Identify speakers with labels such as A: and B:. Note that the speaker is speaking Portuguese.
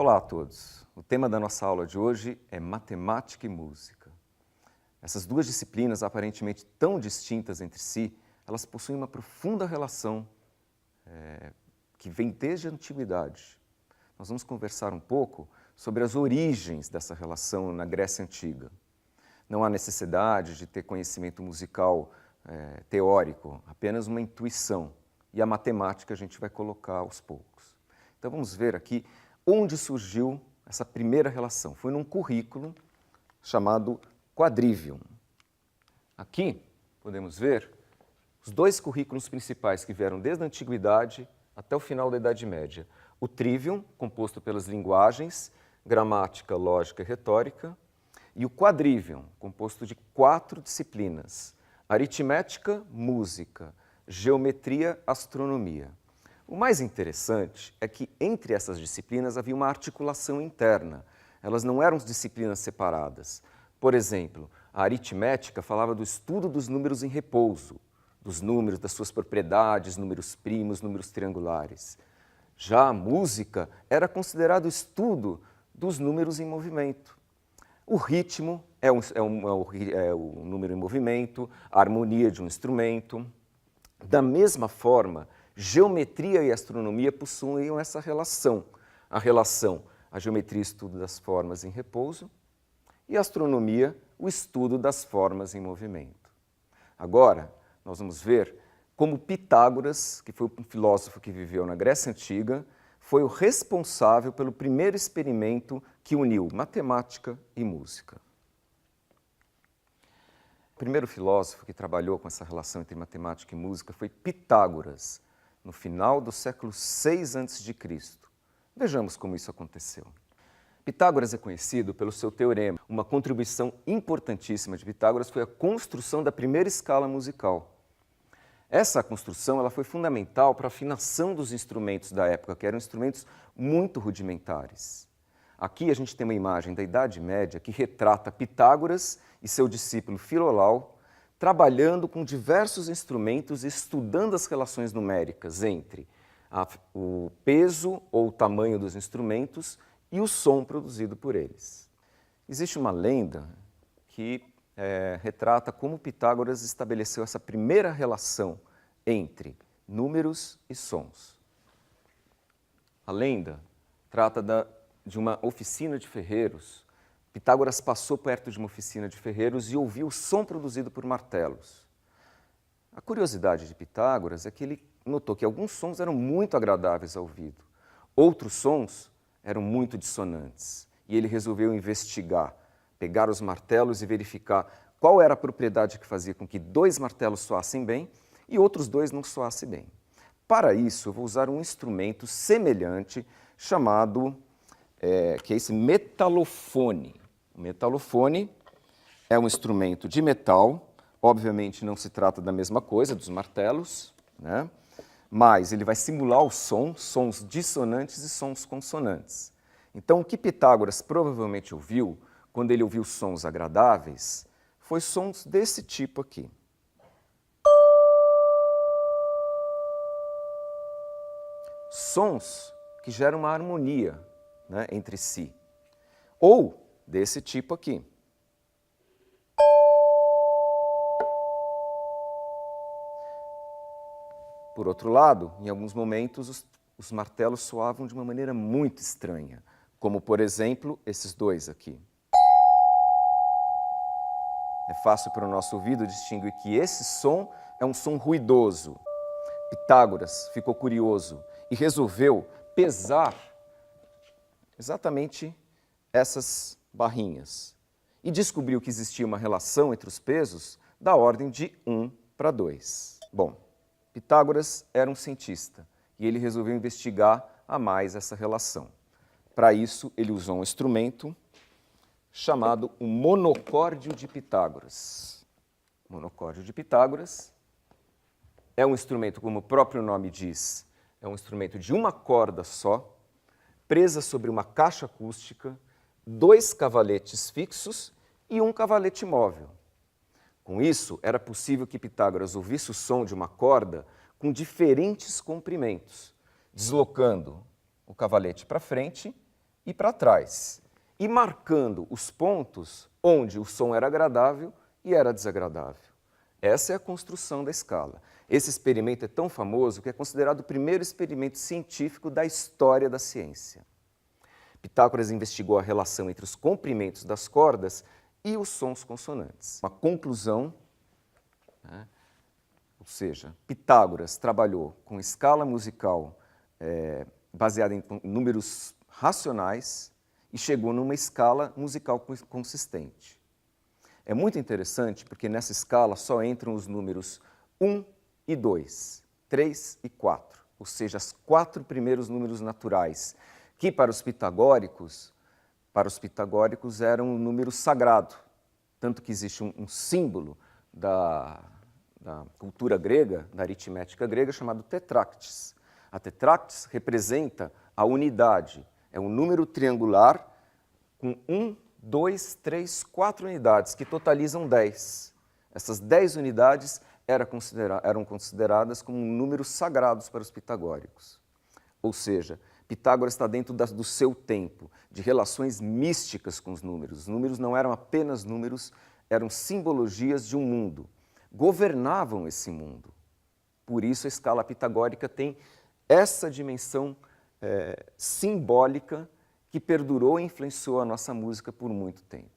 A: Olá a todos! O tema da nossa aula de hoje é matemática e música. Essas duas disciplinas, aparentemente tão distintas entre si, elas possuem uma profunda relação que vem desde a antiguidade. Nós vamos conversar um pouco sobre as origens dessa relação na Grécia Antiga. Não há necessidade de ter conhecimento musical teórico, apenas uma intuição. E a matemática a gente vai colocar aos poucos. Então vamos ver aqui onde surgiu essa primeira relação. Foi num currículo chamado Quadrivium. Aqui podemos ver os dois currículos principais que vieram desde a Antiguidade até o final da Idade Média. O Trivium, composto pelas linguagens, gramática, lógica e retórica, e o Quadrivium, composto de 4 disciplinas: aritmética, música, geometria, astronomia. O mais interessante é que entre essas disciplinas havia uma articulação interna. Elas não eram disciplinas separadas. Por exemplo, a aritmética falava do estudo dos números em repouso, dos números, das suas propriedades, números primos, números triangulares. Já a música era considerado o estudo dos números em movimento. O ritmo é o número em movimento, a harmonia de um instrumento. Da mesma forma, geometria e astronomia possuíam essa relação. A geometria, estudo das formas em repouso, e a astronomia, o estudo das formas em movimento. Agora, nós vamos ver como Pitágoras, que foi um filósofo que viveu na Grécia Antiga, foi o responsável pelo primeiro experimento que uniu matemática e música. O primeiro filósofo que trabalhou com essa relação entre matemática e música foi Pitágoras, no final do século 6 a.C. Vejamos como isso aconteceu. Pitágoras é conhecido pelo seu teorema. Uma contribuição importantíssima de Pitágoras foi a construção da primeira escala musical. Essa construção ela foi fundamental para a afinação dos instrumentos da época, que eram instrumentos muito rudimentares. Aqui a gente tem uma imagem da Idade Média que retrata Pitágoras e seu discípulo Filolau trabalhando com diversos instrumentos e estudando as relações numéricas entre o peso ou o tamanho dos instrumentos e o som produzido por eles. Existe uma lenda que retrata como Pitágoras estabeleceu essa primeira relação entre números e sons. A lenda trata de uma oficina de ferreiros. Pitágoras passou perto de uma oficina de ferreiros e ouviu o som produzido por martelos. A curiosidade de Pitágoras é que ele notou que alguns sons eram muito agradáveis ao ouvido, outros sons eram muito dissonantes, e ele resolveu investigar, pegar os martelos e verificar qual era a propriedade que fazia com que 2 martelos soassem bem e outros 2 não soassem bem. Para isso, eu vou usar um instrumento semelhante chamado, que é esse metalofone. O metalofone é um instrumento de metal, obviamente não se trata da mesma coisa, dos martelos, né? Mas ele vai simular o som, sons dissonantes e sons consonantes. Então, o que Pitágoras provavelmente ouviu, quando ele ouviu sons agradáveis, foi sons desse tipo aqui. Sons que geram uma harmonia, né, entre si. Ou desse tipo aqui. Por outro lado, em alguns momentos, os martelos soavam de uma maneira muito estranha, como, por exemplo, esses 2 aqui. É fácil para o nosso ouvido distinguir que esse som é um som ruidoso. Pitágoras ficou curioso e resolveu pesar exatamente essas barrinhas e descobriu que existia uma relação entre os pesos da ordem de 1:2. Bom, Pitágoras era um cientista e ele resolveu investigar a mais essa relação. Para isso, ele usou um instrumento chamado o monocórdio de Pitágoras. O monocórdio de Pitágoras é um instrumento, como o próprio nome diz, é um instrumento de uma corda só, presa sobre uma caixa acústica, 2 cavaletes fixos e um cavalete móvel. Com isso, era possível que Pitágoras ouvisse o som de uma corda com diferentes comprimentos, deslocando o cavalete para frente e para trás, e marcando os pontos onde o som era agradável e era desagradável. Essa é a construção da escala. Esse experimento é tão famoso que é considerado o primeiro experimento científico da história da ciência. Pitágoras investigou a relação entre os comprimentos das cordas e os sons consonantes. Uma conclusão, né? Ou seja, Pitágoras trabalhou com escala musical baseada em números racionais e chegou numa escala musical consistente. É muito interessante porque nessa escala só entram os números 1 e 2, 3 e 4, ou seja, os 4 primeiros números naturais, que para os pitagóricos eram um número sagrado, tanto que existe um símbolo da cultura grega, da aritmética grega, chamado tetráctis. A tetráctis representa a unidade, é um número triangular com 1, 2, 3, 4 unidades, que totalizam 10. Essas 10 unidades eram consideradas como números sagrados para os pitagóricos. Ou seja, Pitágoras está dentro do seu tempo, de relações místicas com os números. Os números não eram apenas números, eram simbologias de um mundo. Governavam esse mundo. Por isso a escala pitagórica tem essa dimensão simbólica que perdurou e influenciou a nossa música por muito tempo.